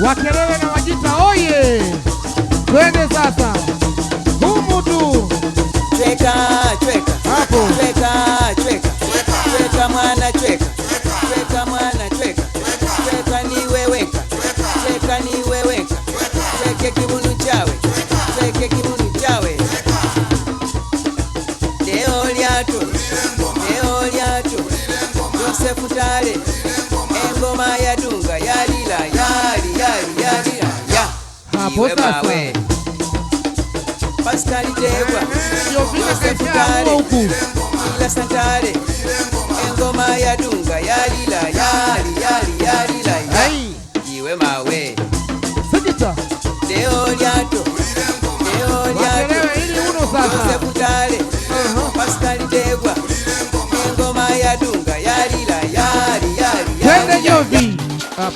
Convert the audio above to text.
Wakelele na Wajita oye! Twende sasa. Humu tu. Chweka, chweka. Hapo. Chweka, chweka. Chweka mwana chweka. Chweka mwana chweka. Chweka ni weweka. Chweka ni weweka. Chweke kibunu chawe. Chweke kibunu chawe. Leo lyato. Leo lyato. Yosefu Tale. Engoma ya dunga yalila yalila. Hapo sasa. Pascal Tegwa. Yosefu Tale. Ila Santale. Engoma ya dunga yalila yalila. Iwe mawe. Sijita. Leo lyato. Leo lyato. Wakelele ili uno sasa. Yosefu Tale. Pascal Tegwa. Engoma ya dunga yalila Twende Jovi.